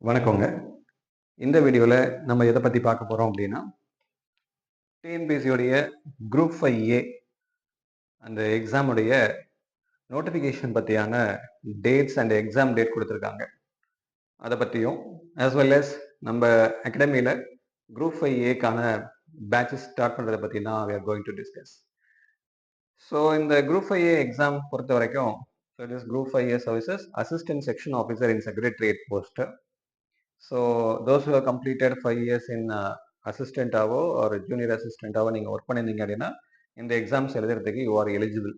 வணக்கங்க. இந்த வீடியோல நம்ம எத பத்தி பார்க்க போறோம் அப்டின்னா, டிஎன்பிஎஸ்சியோடைய குரூப் 5A அந்த எக்ஸாம் உடைய நோட்டிஃபிகேஷன் பத்தியான டேட்ஸ் அண்ட் எக்ஸாம் டேட் குடுத்திருக்காங்க. அத பத்தியும், as well as நம்ம அகாடமில குரூப் 5Aக்கான பேட்சஸ் ஸ்டார்ட் பண்றத பத்தி தான் we are going to discuss. So இந்த குரூப் 5A எக்ஸாம் பொறுத்தவரைக்கும், so it is Group 5A Services Assistant Section Officer in Secretariat post. So those who have completed 5 years in அசிஸ்டண்ட்டாவோ ஒரு junior அசிஸ்டண்ட்டாவோ நீங்கள் work பண்ணியிருந்தீங்க அப்படின்னா இந்த எக்ஸாம்ஸ் எழுதுறதுக்கு you are eligible.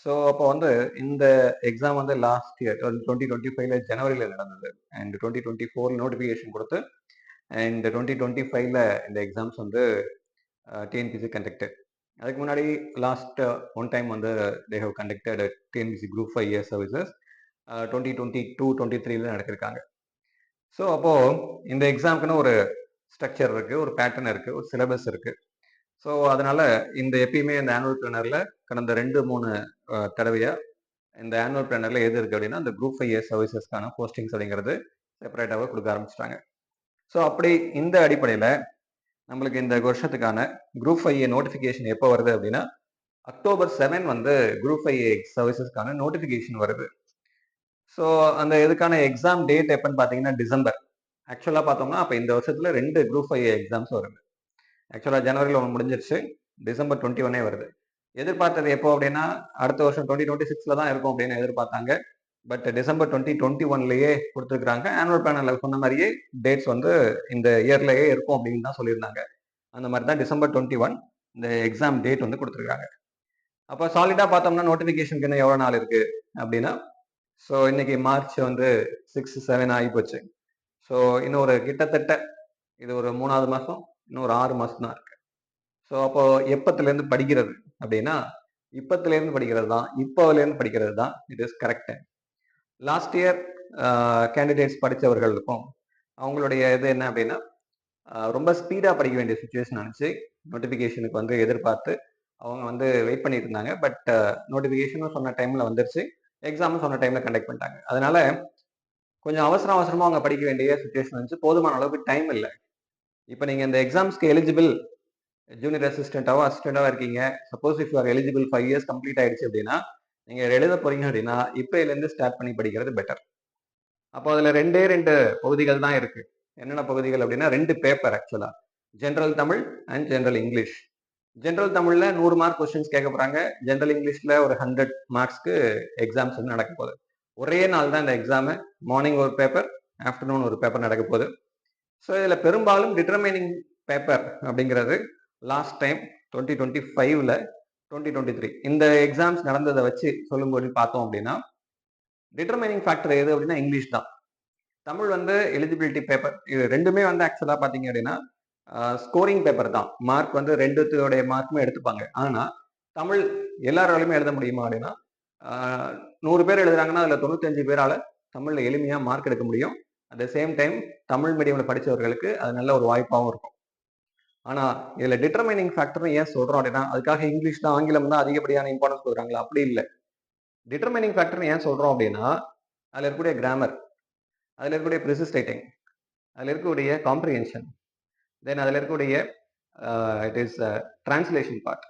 So அப்போ வந்து இந்த எக்ஸாம் வந்து லாஸ்ட் இயர் 2025 ஜனவரியில் நடந்தது அண்ட் 2024 நோட்டிஃபிகேஷன் கொடுத்து அண்ட் 2025 இந்த எக்ஸாம்ஸ் வந்து டிஎன்பிசி கண்டக்டட். அதுக்கு முன்னாடி லாஸ்ட் ஒன் டைம் வந்து they have conducted TNPSC group 5 services 2022-23 நடத்திருக்காங்க. ஸோ அப்போ இந்த எக்ஸாமுக்குன்னு ஒரு ஸ்ட்ரக்சர் இருக்கு, ஒரு பேட்டர்ன் இருக்கு, ஒரு சிலபஸ் இருக்கு. ஸோ அதனால இந்த எப்பயுமே இந்த ஆனுவல் பிளானர்ல கடந்த 2-3 தடவையா இந்த ஆனுவல் பிளானர்ல எது இருக்கு அப்படின்னா இந்த குரூப் 5 சர்வீசஸ்க்கான போஸ்டிங்ஸ் அப்படிங்கிறது செப்பரேட்டாக கொடுக்க ஆரம்பிச்சிட்டாங்க. ஸோ அப்படி இந்த அடிப்படையில் நம்மளுக்கு இந்த வருஷத்துக்கான குரூப் 5 நோட்டிஃபிகேஷன் எப்போ வருது அப்படின்னா October 7 வந்து குரூப் 5 சர்வீசஸ்க்கான நோட்டிஃபிகேஷன் வருது. ஸோ அந்த இதுக்கான எக்ஸாம் டேட் எப்பன்னு பார்த்தீங்கன்னா டிசம்பர். ஆக்சுவலாக பார்த்தோம்னா அப்போ இந்த வருஷத்துல 2 குரூப் 5 எக்ஸாம்ஸ் வருது. ஆக்சுவலாக ஜனவரியில் ஒன்று முடிஞ்சிருச்சு, டிசம்பர் 21 வருது. எதிர்பார்த்தது எப்போ அப்படின்னா அடுத்த வருஷம் 2026 தான் இருக்கும் அப்படின்னு எதிர்பார்த்தாங்க. பட் டிசம்பர் 2021 கொடுத்துருக்காங்க. ஆனுவல் பிளானர்ல சொன்ன மாதிரியே டேட்ஸ் வந்து இந்த இயர்லயே இருக்கும் அப்படின்னு தான் சொல்லியிருந்தாங்க. அந்த மாதிரி தான் டிசம்பர் 21 இந்த எக்ஸாம் டேட் வந்து கொடுத்துருக்காங்க. அப்போ சாலிடா பார்த்தோம்னா நோட்டிஃபிகேஷனுக்கு இன்னும் எவ்வளோ நாள் இருக்கு அப்படின்னா, ஸோ இன்னைக்கு மார்ச் வந்து 6-7 ஆகி போச்சு. ஸோ இன்னும் ஒரு கிட்டத்தட்ட இது ஒரு 3வது மாதம், இன்னும் ஒரு 6 மாதம் தான் இருக்கு. ஸோ அப்போ எப்பத்துலேருந்து படிக்கிறது அப்படின்னா, இப்பத்துலேருந்து படிக்கிறது தான், இப்போலேருந்து படிக்கிறது தான் it is correct. Last year candidates படித்தவர்களுக்கும் அவங்களுடைய இது என்ன அப்படின்னா, ரொம்ப ஸ்பீடாக படிக்க வேண்டிய சுச்சுவேஷன் நினச்சி நோட்டிஃபிகேஷனுக்கு வந்து எதிர்பார்த்து அவங்க வந்து வெயிட் பண்ணிட்டு இருந்தாங்க. பட் நோட்டிஃபிகேஷனும் சொன்ன டைமில் வந்துருச்சு, எக்ஸாமும் சொன்ன டைமில் கண்டக்ட் பண்ணிட்டாங்க. அதனால கொஞ்சம் அவசரமா அவங்க படிக்க வேண்டிய சுச்சுவேஷன் வந்துச்சு. போதுமான அளவுக்கு டைம் இல்லை. இப்போ நீங்கள் இந்த எக்ஸாம்ஸ்க்கு எலிஜிபிள் ஜூனியர் அசிஸ்டண்டாவோ அசிஸ்டண்டாவோ இருக்கீங்க. Suppose if you are eligible 5 years complete ஆயிடுச்சு அப்படின்னா நீங்க எழுத போறீங்க அப்படின்னா இப்பையிலேருந்து ஸ்டார்ட் பண்ணி படிக்கிறது பெட்டர். அப்போ அதுல 2 பகுதிகள் தான் இருக்கு. என்னென்ன பகுதிகள் அப்படின்னா 2 பேப்பர் ஆக்சுவலா, general Tamil and general English. General தமிழ்ல 100 மார்க் கொஸ்டின்ஸ் கேட்க போறாங்க. ஜென்ரல் இங்கிலீஷ்ல ஒரு 100 மார்க்ஸ்க்கு எக்ஸாம்ஸ் வந்து நடக்க போகுது. ஒரே நாள் தான் இந்த எக்ஸாம். மார்னிங் ஒரு பேப்பர், ஆஃப்டர்நூன் ஒரு பேப்பர் நடக்க போகுது. ஸோ இதுல பெரும்பாலும் டிட்டர்மைனிங் பேப்பர் அப்படிங்கிறது லாஸ்ட் டைம் 2025ல 2023 இந்த எக்ஸாம்ஸ் நடந்ததை வச்சு சொல்லும்போது பார்த்தோம் அப்படின்னா டிட்டர்மைனிங் ஃபேக்டர் எது அப்படின்னா இங்கிலீஷ் தான். தமிழ் வந்து எலிஜிபிலிட்டி பேப்பர். இது ரெண்டுமே வந்து ஆக்சுவலா பாத்தீங்க அப்படின்னா ஸ்கோரிங் பேப்பர் தான். மார்க் வந்து ரெண்டுத்தோடைய மார்க்குமே எடுத்துப்பாங்க. ஆனா தமிழ் எல்லாராலையுமே எழுத முடியுமா அப்படின்னா 100 பேர் எழுதுறாங்கன்னா அதுல 95 பேரால தமிழ்ல எளிமையா மார்க் எடுக்க முடியும். அட் த சேம் டைம் தமிழ் மீடியம்ல படிச்சவர்களுக்கு அது நல்ல ஒரு வாய்ப்பாகவும் இருக்கும். ஆனா இதுல டிட்டர்மைனிங் ஃபேக்டர் ஏன் சொல்றோம் அப்படின்னா அதுக்காக இங்கிலீஷ் தான் ஆங்கிலம் தான் அதிகப்படியான இம்பார்ட்டன்ஸ் கொடுக்குறாங்களா? அப்படி இல்லை. டிட்டர்மைனிங் ஃபேக்டர் ஏன் சொல்றோம் அப்படின்னா அதுல இருக்கக்கூடிய கிராமர், அதுல இருக்கக்கூடிய ப்ரிசிஸ் ரைட்டிங், அதுல இருக்கக்கூடிய காம்ப்ரிஹென்ஷன், தென் அதுல இருக்கக்கூடிய இட் இஸ் டிரான்ஸ்லேஷன் பார்ட்,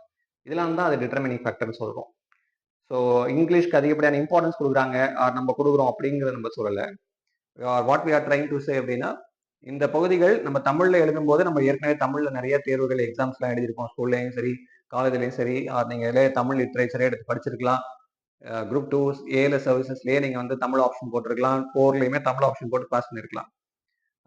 இதெல்லாம் தான் அது டிட்டர்மைனிங் ஃபேக்டர்னு சொல்றோம். ஸோ இங்கிலீஷ்க்கு அதிகப்படியான இம்பார்ட்டன்ஸ் கொடுக்குறாங்க நம்ம கொடுக்குறோம் அப்படிங்கிறத நம்ம சொல்லலை. What we are trying to say அப்படின்னா இந்த பகுதிகள் நம்ம தமிழ்ல எழுதும் போது நம்ம ஏற்கனவே தமிழ்ல நிறைய தேர்வுகள் எக்ஸாம்ஸ்லாம் எழுதியிருக்கோம். ஸ்கூல்லையும் சரி, காலேஜ்லையும் சரி, நீங்க தமிழ் லிட்ரேச்சரே எடுத்து படிச்சிருக்கலாம். குரூப் 2 ஏல சர்வீசஸ்லயே நீங்க வந்து தமிழ் ஆப்ஷன் போட்டிருக்கலாம். 4லயுமே தமிழ் ஆப்ஷன் போட்டு பாஸ் பண்ணிருக்கலாம்.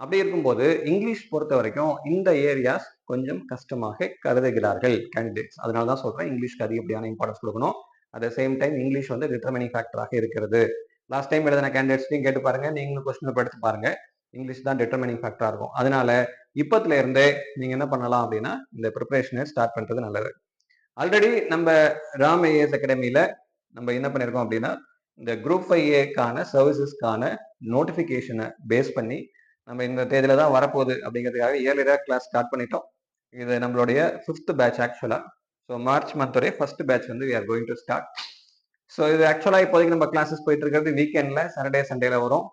அப்படி இருக்கும்போது இங்கிலீஷ் பொறுத்த வரைக்கும் இந்த ஏரியாஸ் கொஞ்சம் கஷ்டமாக கருதுகிறார்கள் கேண்டிடேட்ஸ். அதனால தான் சொல்றேன் இங்கிலீஷ்க்கு அதிகப்படியான இம்பார்ட்டன்ஸ் கொடுக்கணும். At the same time English வந்து டிட்டர்மினிங் ஃபேக்டராக இருக்கிறது. லாஸ்ட் டைம் எழுதின கேண்டிடேட்ஸ்லையும் கேட்டு பாருங்க, நீங்களும் கொஸ்டின் படித்து பாருங்க. இங்கிலீஷ் தான் டிட்டர்மினிங் ஃபேக்டரா இருக்கும். அதனால இப்பத்துல இருந்தே நீங்க என்ன பண்ணலாம் அப்படின்னா இந்த ப்ரிப்பரேஷனை ஸ்டார்ட் பண்றது நல்லது. ஆல்ரெடி நம்ம ராம் ஐஏஎஸ் அகாடமியில நம்ம என்ன பண்ணிருக்கோம் அப்படின்னா இந்த குரூப் 5ஏக்கான சர்வீசஸ்க்கான நோட்டிபிகேஷனை பேஸ் பண்ணி நம்ம இந்த தேதியில தான் வரப்போகுது அப்படிங்கிறதுக்காக இயர்லியரா கிளாஸ் ஸ்டார்ட் பண்ணிட்டோம். இது நம்மளுடைய 5th பேட்ச் ஆக்சுவலா. ஸோ மார்ச் மந்தோடைய ஃபர்ஸ்ட் பேட்ச் வந்து we are going to start. So இது ஆக்சுவலா இப்போதைக்கு நம்ம கிளாஸஸ் போயிட்டு இருக்கிறது வீக்கெண்ட்ல சாட்டர்டே சண்டேல வரும்.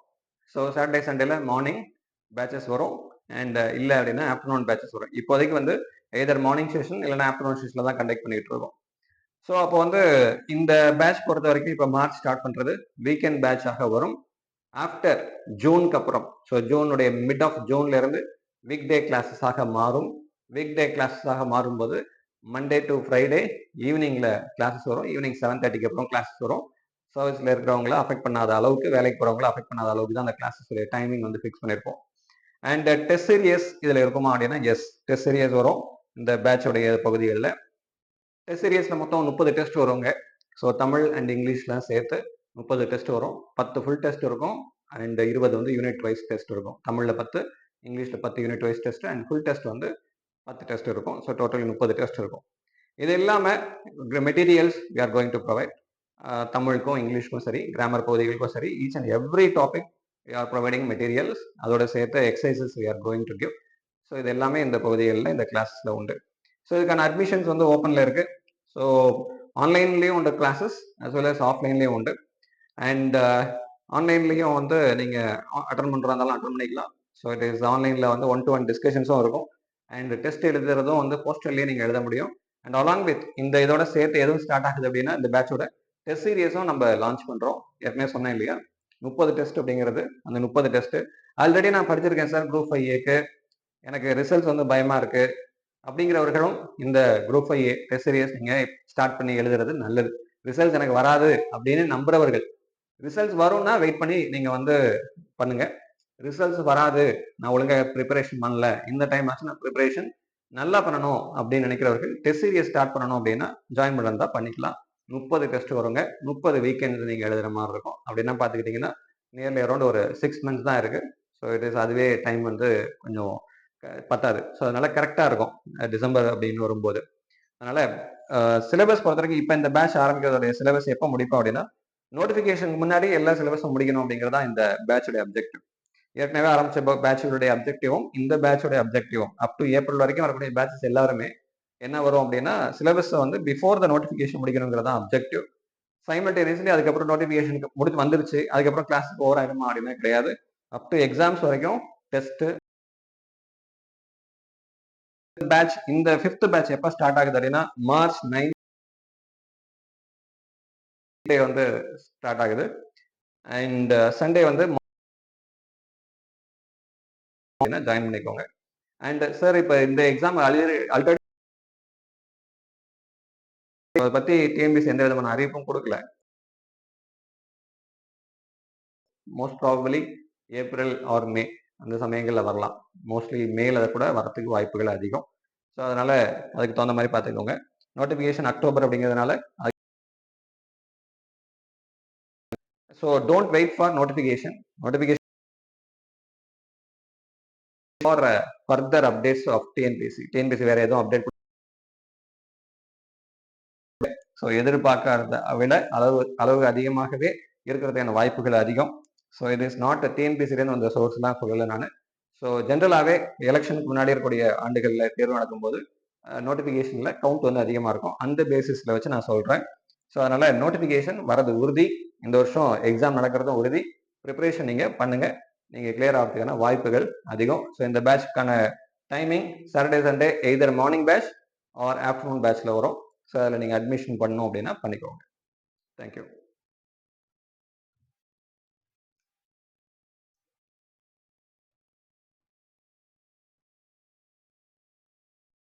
ஸோ சாட்டர்டே சண்டேல மார்னிங் பேச்சஸ் வரும் அண்ட் இல்லை அப்படின்னா ஆஃப்டர்நூன் பேச்சஸ் வரும். இப்போதைக்கு வந்து எதர் மார்னிங் செஷன் இல்லைன்னா ஆஃப்டர்நூன் செஷனில் தான் கண்டக்ட் பண்ணிட்டு இருக்கோம். ஸோ அப்போ வந்து இந்த பேட்ச் பொறுத்த வரைக்கும் இப்போ மார்ச் ஸ்டார்ட் பண்ணுறது வீக்கெண்ட் பேட்சாக வரும். ஆஃப்டர் ஜூனுக்கு அப்புறம், ஸோ ஜூனுடைய மிட் ஆஃப் ஜூன்ல இருந்து வீக் டே கிளாஸஸாக மாறும். வீக் டே கிளாஸஸாக மாறும்போது மண்டே டு ஃப்ரைடே ஈவினிங்ல கிளாஸஸ் வரும். ஈவினிங் 7:30க்கு அப்புறம் கிளாஸஸ் வரும். சர்வீஸ்ல இருக்கிறவங்கள அஃபெக்ட் பண்ணாத அளவுக்கு, வேலைக்கு போறவங்கள அஃபெக்ட் பண்ணாத அளவுக்கு தான் அந்த கிளாஸஸ் டைமிங் வந்து ஃபிக்ஸ் பண்ணியிருப்போம். அண்ட் டெஸ்ட் சீரியஸ் இதில் இருக்குமா அப்படின்னா எஸ், டெஸ்ட் சீரியஸ் வரும் இந்த பேட்சோடைய பகுதிகளில். டெஸ்ட் சீரியஸ்ல மொத்தம் 30 டெஸ்ட் வருங்க. ஸோ தமிழ் அண்ட் இங்கிலீஷ்லாம் சேர்த்து 30 டெஸ்ட் வரும். 10 ஃபுல் டெஸ்ட் இருக்கும் அண்ட் 20 வந்து யூனிட் வைஸ் டெஸ்ட் இருக்கும். தமிழில் 10, இங்கிலீஷில் 10 unit wise test and full test வந்து 10 டெஸ்ட் இருக்கும். ஸோ டோட்டல் 30 டெஸ்ட் இருக்கும். இது இல்லாமல் materials we are going to provide. தமிழுக்கும் இங்கிலீஷ்க்கும் சரி, கிராமர் பகுதிகளுக்கும் சரி, each and every topic we are providing materials. அதோட சேர்த்து exercises we are going to give. So இது எல்லாமே இந்த பகுதிகளில் இந்த கிளாஸஸில் உண்டு. ஸோ இதுக்கான அட்மிஷன்ஸ் வந்து ஓப்பனில் இருக்கு. ஸோ ஆன்லைன்லேயும் உண்டு கிளாஸஸ் அஸ் வெல் அஸ் ஆஃப்லைன்லேயும் உண்டு. அண்ட் ஆன்லைன்லேயும் வந்து நீங்கள் அட்டன் பண்ணுறதா இருந்தாலும் அட்டன் பண்ணிக்கலாம். ஸோ இட் இஸ் ஆன்லைனில் வந்து 1-to-1 டிஸ்கஷன்ஸும் இருக்கும். அண்ட் டெஸ்ட் எழுதுறதும் வந்து போஸ்டர்லேயே நீங்கள் எழுத முடியும். அண்ட் அலாங் வித் இந்த இதோட சேர்த்து எதுவும் ஸ்டார்ட் ஆகுது அப்படின்னா இந்த பேட்சோட டெஸ்ட் சீரியஸும் நம்ம லான்ச் பண்ணுறோம். ஏற்கனவே சொன்னேன் இல்லையா, 30 டெஸ்ட் அப்படிங்கிறது. அந்த 30 டெஸ்ட் ஆல்ரெடி நான் படிச்சிருக்கேன் சார் குரூப் 5A, எனக்கு ரிசல்ட்ஸ் வந்து பயமா இருக்கு அப்படிங்கிறவர்களும் இந்த குரூப் 5A டெஸ்ட் சீரியஸ் நீங்க ஸ்டார்ட் பண்ணி எழுதுறது நல்லது. ரிசல்ட்ஸ் எனக்கு வராது அப்படின்னு நம்புறவர்கள், ரிசல்ட்ஸ் வரும்னா வெயிட் பண்ணி நீங்க வந்து பண்ணுங்க. ரிசல்ட்ஸ் வராது, நான் ஒழுங்கா ப்ரிப்பரேஷன் பண்ணல, இந்த டைம் ஆச்சு நான் ப்ரிப்பரேஷன் நல்லா பண்ணணும் அப்படின்னு நினைக்கிறவர்கள் டெஸ்ட் சீரியஸ் ஸ்டார்ட் பண்ணணும் அப்படின்னா ஜாயின் பண்ணுறதா பண்ணிக்கலாம். 30 டெஸ்ட் வருங்க. 30 வீக்கெண்ட் நீங்க எழுதுற மாதிரி இருக்கும். அப்படின்னா பார்த்துக்கிட்டிங்கன்னா நியர்லி அரௌண்ட் ஒரு 6 மந்த்ஸ் தான் இருக்கு. ஸோ இட் இஸ் அதுவே டைம் வந்து கொஞ்சம் பத்தாது. ஸோ அதனால கரெக்டாக இருக்கும் டிசம்பர் அப்படின்னு வரும்போது. அதனால சிலபஸ் பொறுத்த வரைக்கும் இப்போ இந்த பேட்ச் ஆரம்பிக்கிறதுடைய சிலபஸ் எப்போ முடிப்போம் அப்படின்னா நோட்டிஃபிகேஷனுக்கு முன்னாடி எல்லா சிலபஸும் முடிக்கணும் அப்படிங்கிறதா இந்த பேட்சுடைய அப்ஜெக்டிவ். ஏற்கனவே ஆரம்பிச்ச பேட்சுடைய அப்ஜெக்டிவும் இந்த பேட்சுடைய அப்ஜெக்டிவும் அப் டு ஏப்ரல் வரைக்கும் வரக்கூடிய பேட்சஸ் எல்லாருமே என்ன வரும் அப்படின்னா சிலபஸ் வந்து பிஃபோர் த நோட்டிஃபிகேஷன் முடிக்கணுங்கிறதா அப்ஜெக்டிவ். சைமல்டேனியஸ்லி அதுக்கப்புறம் நோட்டிஃபிகேஷனுக்கு முடிச்சு வந்துருச்சு, அதுக்கப்புறம் கிளாஸுக்கு ஓவர் ஆயிடுமா அப்படின்னா கிடையாது. அப் டு எக்ஸாம்ஸ் வரைக்கும் டெஸ்ட் பேட்ச். இந்த 5th பேட்ச் எப்ப ஸ்டார்ட் ஆகுது அப்படின்னா மார்ச் 9 வந்து ஸ்டார்ட் ஆகுது. அண்ட் சண்டே வந்து ஜாயின் பண்ணிக்கோங்க. அண்ட் சார் இப்போ இந்த எக்ஸாம் ஆல்ரெடி அதை பத்தி டிஎன்பிஎஸ்சி எந்த விதமான அறிவிப்பும் கொடுக்கல. மோஸ்ட் ப்ராபபிலி ஏப்ரல் ஆர் மே அந்த சமயங்களில் வரலாம். மோஸ்ட்லி மேல கூட வரத்துக்கு வாய்ப்புகள் அதிகம். ஸோ அதனால அதுக்கு தகுந்த மாதிரி பார்த்துக்கோங்க. நோட்டிஃபிகேஷன் அக்டோபர் அப்படிங்கிறதுனால so don't wait for notification for further updates of TNPSC வேற எதுவும் அப்டேட் ஸோ எதிர்பார்க்காத விட அளவு அதிகமாகவே இருக்கிறதுக்கான வாய்ப்புகள் அதிகம். ஸோ இட் இஸ் நாட் டிஎன்பிஎஸ்சிலேருந்து வந்த சோர்ஸ் தான் சொல்லலை நான். ஸோ ஜென்ரலாகவே எலெக்ஷனுக்கு முன்னாடி இருக்கக்கூடிய ஆண்டுகளில் தேர்வு நடக்கும்போது நோட்டிஃபிகேஷனில் கவுண்ட் வந்து அதிகமாக இருக்கும். அந்த பேசிஸில் வச்சு நான் சொல்கிறேன். ஸோ அதனால் நோட்டிஃபிகேஷன் வரது உறுதி. இந்த வருஷம் எக்ஸாம் நடக்கிறதும் உறுதி. ப்ரிப்பரேஷன் நீங்கள் பண்ணுங்கள், நீங்கள் கிளியர் ஆகிறதுக்கான வாய்ப்புகள் அதிகம். ஸோ இந்த பேட்ச்க்கான timing Saturday Sunday either morning batch or afternoon பேட்ச்சில் வரும். ஸோ அதில் நீங்கள் அட்மிஷன் பண்ணணும் அப்படின்னா பண்ணிக்கோங்க. தேங்க்யூ.